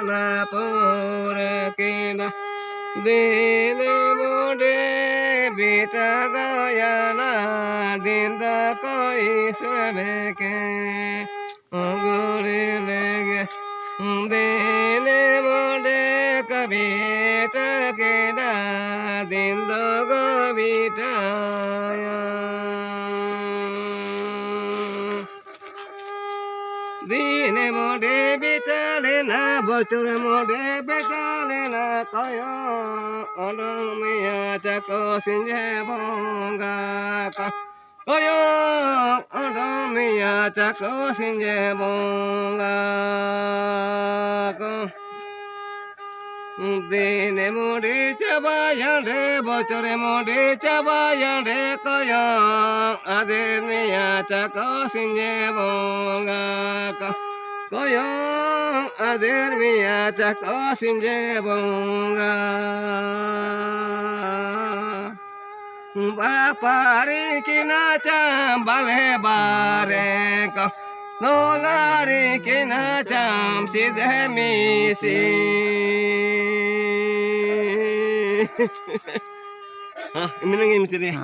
la pura kina dile mode bita gaya na dinda koi sabeke oguri lege dile mode kabita kina dinda gabita dine mode bitale na bochur mode bitale na kayo onomiya chako sinje bonga ka kayo onomiya chako sinje bonga ka dine mode chabayande bochur mode chabayande kayo ademiya chako sinje bonga ka kayo ademiya chako sinje bonga bapari kina cham bale bare ka nolari kina cham sidhe misi ini nang misi deh